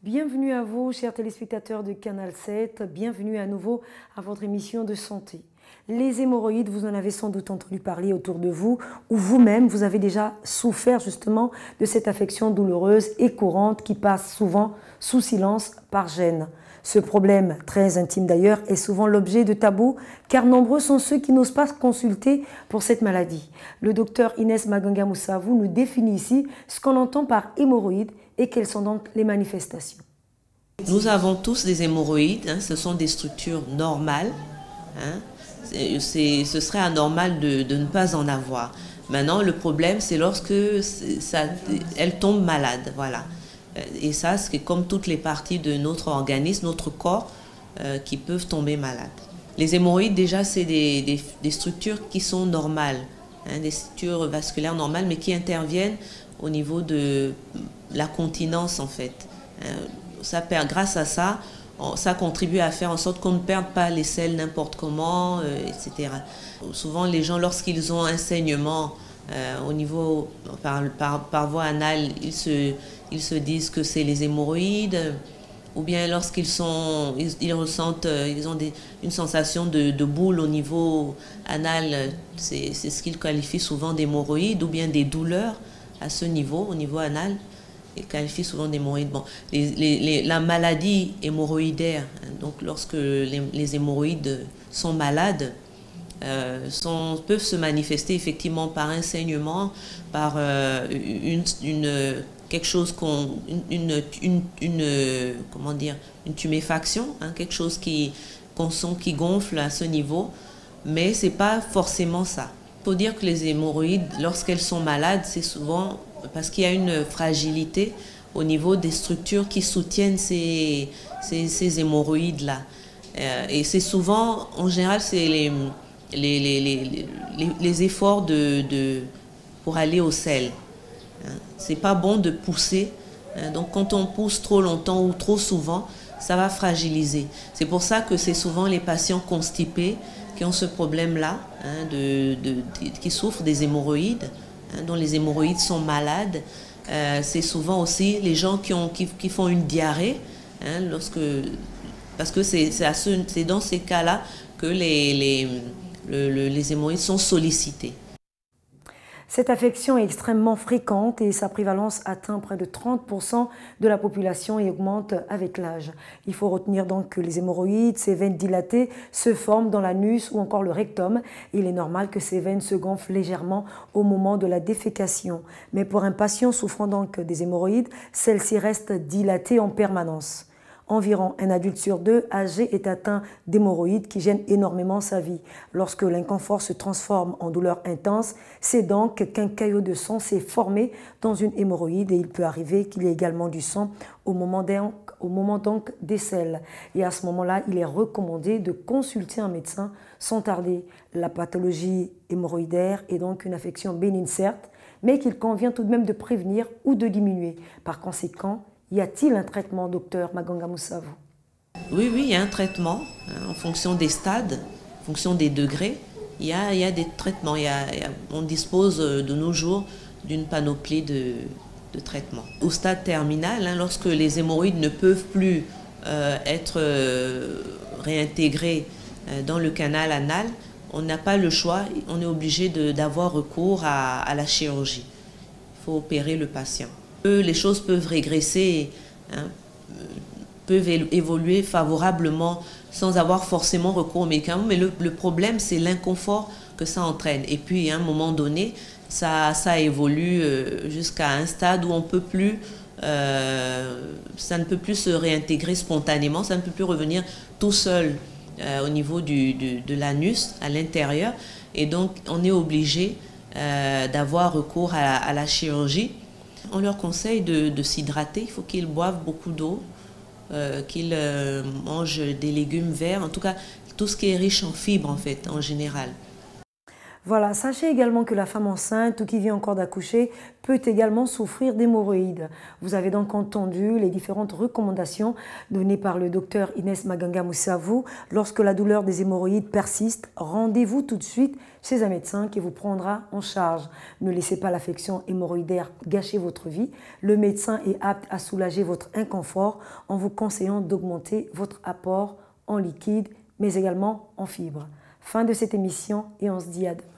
Bienvenue à vous, chers téléspectateurs de Canal 7. Bienvenue à nouveau à votre émission de santé. Les hémorroïdes, vous en avez sans doute entendu parler autour de vous ou vous-même, vous avez déjà souffert justement de cette affection douloureuse et courante qui passe souvent sous silence par gêne. Ce problème, très intime d'ailleurs, est souvent l'objet de tabous car nombreux sont ceux qui n'osent pas consulter pour cette maladie. Le docteur Inès Maganga Moussavou nous définit ici ce qu'on entend par hémorroïdes et quelles sont donc les manifestations. Nous avons tous des hémorroïdes, hein, ce sont des structures normales. Hein. Ce serait anormal de ne pas en avoir. Maintenant, le problème, c'est lorsque elles tombent malades. Voilà. Et ça, c'est comme toutes les parties de notre organisme, notre corps, qui peuvent tomber malades. Les hémorroïdes, déjà, c'est des structures qui sont normales, hein, des structures vasculaires normales, mais qui interviennent au niveau de la continence, en fait. Grâce à ça, ça contribue à faire en sorte qu'on ne perde pas les selles n'importe comment, etc. Souvent, les gens, lorsqu'ils ont un saignement au niveau, par voie anale, ils se disent que c'est les hémorroïdes, ou bien lorsqu'ils ressentent, ils ont une sensation de boule au niveau anal, c'est ce qu'ils qualifient souvent d'hémorroïdes, ou bien des douleurs à ce niveau, au niveau anal. Ils qualifient souvent d'hémorroïdes. Bon, la maladie hémorroïdaire, hein, donc lorsque les hémorroïdes sont malades, peuvent se manifester effectivement par un saignement, par quelque chose comment dire, une tuméfaction, hein, quelque chose qu'on sent qui gonfle à ce niveau, mais c'est pas forcément ça. Il faut dire que les hémorroïdes, lorsqu'elles sont malades, c'est souvent parce qu'il y a une fragilité au niveau des structures qui soutiennent ces hémorroïdes-là. Et c'est souvent, en général, c'est les efforts pour aller au sel. C'est pas bon de pousser. Donc quand on pousse trop longtemps ou trop souvent, ça va fragiliser. C'est pour ça que c'est souvent les patients constipés qui ont ce problème-là, hein, qui souffrent des hémorroïdes, hein, dont les hémorroïdes sont malades. C'est souvent aussi les gens qui font une diarrhée, hein, parce que c'est dans ces cas-là que les hémorroïdes sont sollicités. Cette affection est extrêmement fréquente et sa prévalence atteint près de 30% de la population et augmente avec l'âge. Il faut retenir donc que les hémorroïdes, ces veines dilatées, se forment dans l'anus ou encore le rectum. Il est normal que ces veines se gonflent légèrement au moment de la défécation. Mais pour un patient souffrant donc des hémorroïdes, celles-ci restent dilatées en permanence. Environ un adulte sur deux âgé est atteint d'hémorroïdes qui gênent énormément sa vie. Lorsque l'inconfort se transforme en douleur intense, c'est donc qu'un caillot de sang s'est formé dans une hémorroïde et il peut arriver qu'il y ait également du sang au moment donc des selles. Et à ce moment-là, il est recommandé de consulter un médecin sans tarder. La pathologie hémorroïdaire est donc une affection bénigne certes, mais qu'il convient tout de même de prévenir ou de diminuer. Par conséquent, y a-t-il un traitement, docteur Maganga Moussavou? Oui, il y a un traitement hein, en fonction des stades, en fonction des degrés. Il y a des traitements. On dispose de nos jours d'une panoplie de traitements. Au stade terminal, hein, lorsque les hémorroïdes ne peuvent plus être réintégrés dans le canal anal, on n'a pas le choix, on est obligé d'avoir recours à la chirurgie. Il faut opérer le patient. Les choses peuvent régresser, hein, peuvent évoluer favorablement sans avoir forcément recours aux médicaments, mais le problème, c'est l'inconfort que ça entraîne. Et puis, à un moment donné, ça évolue jusqu'à un stade où ça ne peut plus se réintégrer spontanément, ça ne peut plus revenir tout seul au niveau de l'anus, à l'intérieur. Et donc, on est obligé d'avoir recours à la chirurgie. On leur conseille de s'hydrater, il faut qu'ils boivent beaucoup d'eau, qu'ils mangent des légumes verts, en tout cas tout ce qui est riche en fibres en fait, en général. Voilà, sachez également que la femme enceinte ou qui vient encore d'accoucher peut également souffrir d'hémorroïdes. Vous avez donc entendu les différentes recommandations données par le docteur Inès Maganga Moussavou. Lorsque la douleur des hémorroïdes persiste, rendez-vous tout de suite chez un médecin qui vous prendra en charge. Ne laissez pas l'affection hémorroïdaire gâcher votre vie. Le médecin est apte à soulager votre inconfort en vous conseillant d'augmenter votre apport en liquide, mais également en fibres. Fin de cette émission et on se dit à demain.